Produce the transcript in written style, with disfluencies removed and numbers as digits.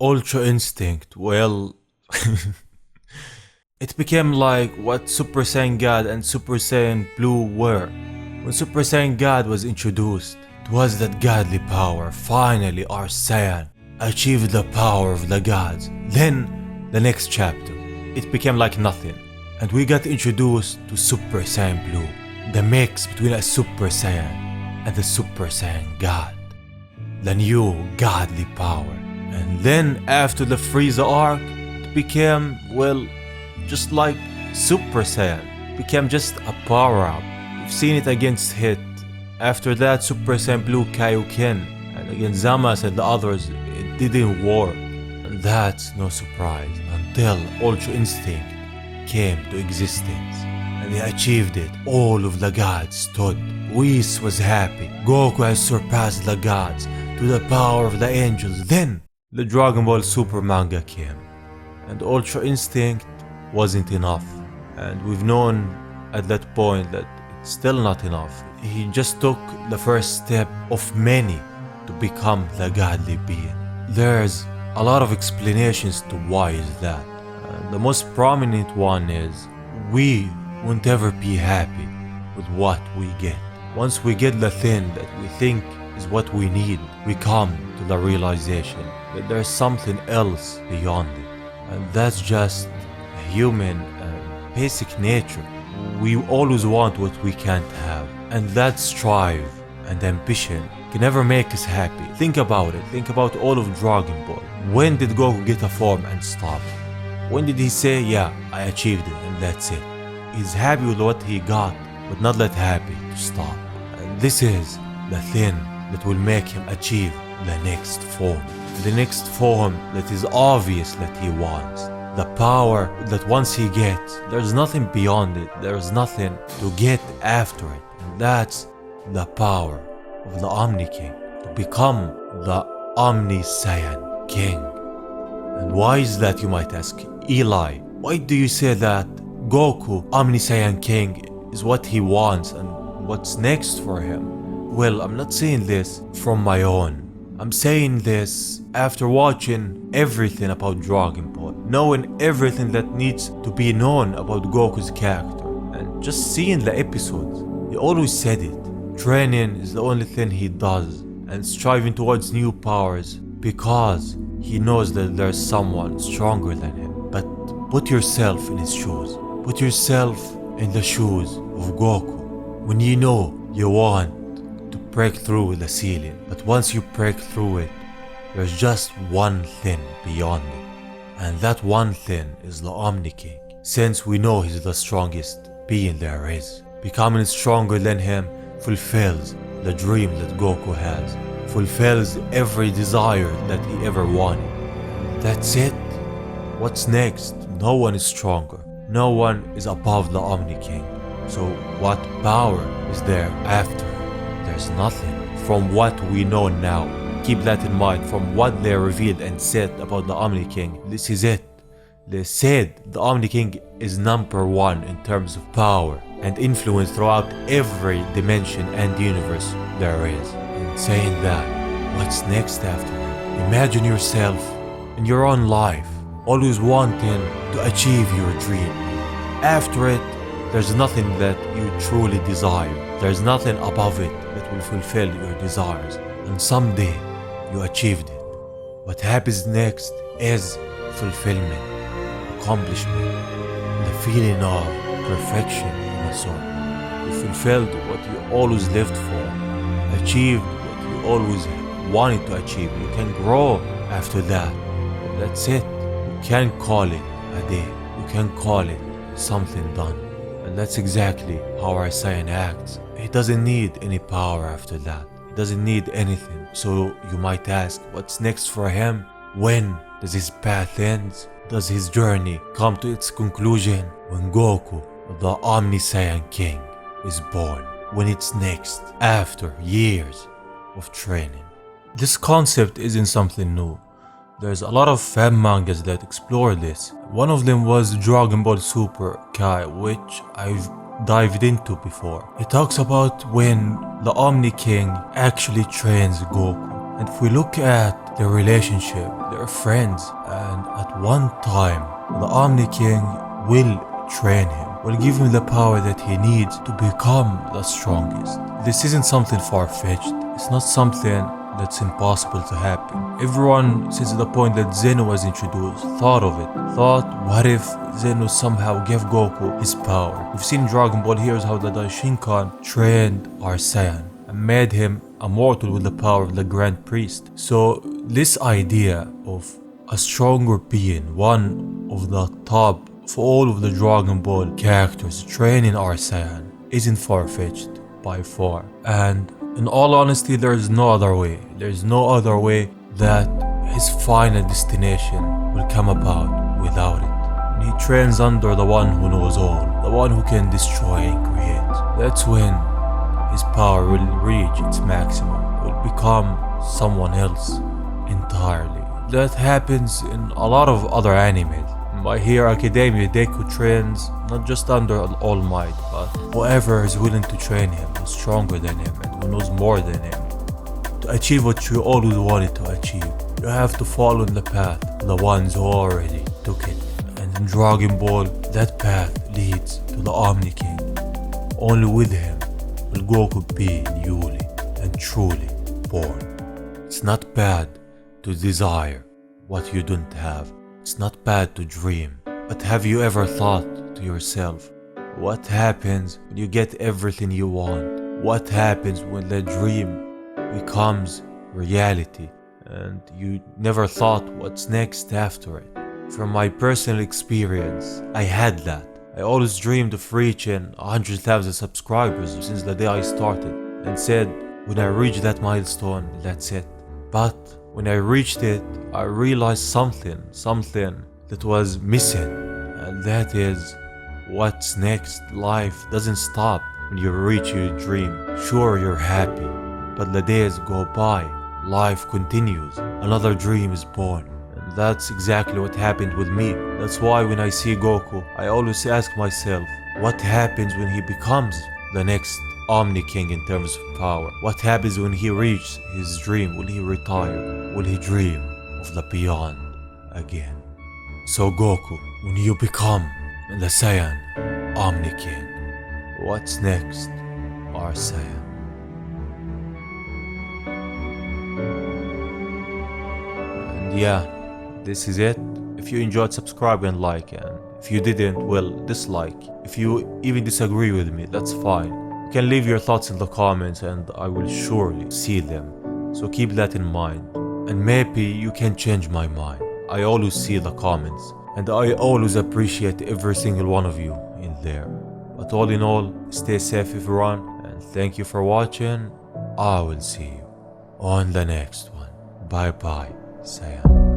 Ultra Instinct, well, it became like what Super Saiyan God and Super Saiyan Blue were. When Super Saiyan God was introduced, it was that godly power. Finally, our Saiyan achieved the power of the gods. Then, the next chapter, it became like nothing. And we got introduced to Super Saiyan Blue, the mix between a Super Saiyan and the Super Saiyan God. The new godly power. And then after the Frieza arc, it became, well, just like Super Saiyan. It became just a power-up. We've seen it against Hit. After that, Super Saiyan Blue Kaioken, and against Zamasu and the others, it didn't work. And that's no surprise until Ultra Instinct came to existence. And they achieved it. All of the gods stood. Whis was happy. Goku has surpassed the gods to the power of the angels. Then the Dragon Ball Super manga came, and Ultra Instinct wasn't enough. And we've known at that point that it's still not enough. He just took the first step of many to become the godly being. There's a lot of explanations to why is that. The most prominent one is we won't ever be happy with what we get. Once we get the thing that we think is what we need, we come to the realization that there's something else beyond it. And that's just human basic nature. We always want what we can't have. And that strive and ambition can never make us happy. Think about it. Think about all of Dragon Ball. When did Goku get a form and stop? When did he say, yeah, I achieved it and that's it? He's happy with what he got, but not that happy to stop. And this is the thing that will make him achieve the next form. The next form that is obvious that he wants. The power that once he gets, there's nothing beyond it. There's nothing to get after it. And that's the power of the Omni King. To become the Omni Saiyan King. And why is that, you might ask? Eli, why do you say that Goku, Omni Saiyan King, is what he wants and what's next for him? Well, I'm not saying this from my own. I'm saying this after watching everything about Dragon Ball, knowing everything that needs to be known about Goku's character, and just seeing the episodes. He always said it. Training is the only thing he does, and striving towards new powers because he knows that there's someone stronger than him. But put yourself in his shoes. Put yourself in the shoes of Goku. When you know you want to break through the ceiling, but once you break through it, there's just one thing beyond it. And that one thing is the Omni King. Since we know he's the strongest being there is, becoming stronger than him fulfills the dream that Goku has, fulfills every desire that he ever wanted. That's it. What's next? No one is stronger. No one is above the Omni King. So what power is there after? There's nothing. From what we know now, keep that in mind. From what they revealed and said about the Omni King, this is it. They said the Omni King is number one in terms of power and influence throughout every dimension and universe there is. And saying that, what's next after him? Imagine yourself in your own life, always wanting to achieve your dream. After it, there's nothing that you truly desire. There's nothing above it that will fulfill your desires. And someday, you achieved it. What happens next is fulfillment, accomplishment, the feeling of perfection in a sort. You fulfilled what you always lived for, achieved what you always wanted to achieve. You can grow after that. And that's it. You can't call it a day. You can call it something done. And that's exactly how our Saiyan acts. He doesn't need any power after that. He doesn't need anything. So you might ask, what's next for him? When does his path end? Does his journey come to its conclusion? When Goku, the Omni Saiyan King, is born. When it's next, after years of training. This concept isn't something new. There's a lot of fan mangas that explore this. One of them was Dragon Ball Super Kai, which I've dived into before. It talks about when the Omni King actually trains Goku. And if we look at their relationship, they're friends, and at one time, the Omni King will train him, will give him the power that he needs to become the strongest. This isn't something far-fetched. It's not something that's impossible to happen. Everyone, since the point that Zeno was introduced, thought of it. Thought, what if Zeno somehow gave Goku his power? We've seen in Dragon Ball Heroes how the Daishinkan trained our Saiyan and made him immortal with the power of the Grand Priest. So this idea of a stronger being, one of the top of all of the Dragon Ball characters training our Saiyan, isn't far-fetched by far. And in all honesty, there's no other way. There's no other way that his final destination will come about without it. When he trains under the one who knows all, the one who can destroy and create, that's when his power will reach its maximum, will become someone else entirely. That happens in a lot of other animes. In My Hero Academia, Deku trains not just under All Might, but whoever is willing to train him, who's stronger than him and who knows more than him. To achieve what you always wanted to achieve, you have to follow in the path of the ones who already took it. And in Dragon Ball, that path leads to the Omni King. Only with him will Goku be newly and truly born. It's not bad to desire what you don't have. It's not bad to dream. But have you ever thought to yourself, what happens when you get everything you want? What happens when the dream becomes reality and you never thought what's next after it? From my personal experience, I had that. I always dreamed of reaching 100,000 subscribers since the day I started, and said, when I reach that milestone, that's it. But when I reached it, I realized something that was missing, and that is, what's next? Life doesn't stop when you reach your dream. Sure, you're happy, but the days go by, life continues, another dream is born. And that's exactly what happened with me. That's why when I see Goku, I always ask myself, what happens when he becomes the next Omni King in terms of power? What happens when he reaches his dream? Will he retire? Will he dream of the beyond again? So Goku, when you become the Saiyan Omni King, what's next, our Saiyan? And yeah, this is it. If you enjoyed, subscribe and like, and if you didn't, well, dislike. If you even disagree with me, that's fine. You can leave your thoughts in the comments and I will surely see them. So keep that in mind. And maybe you can change my mind. I always see the comments and I always appreciate every single one of you in there. But all in all, stay safe everyone, and thank you for watching. I will see you on the next one. Bye bye, Saiyan.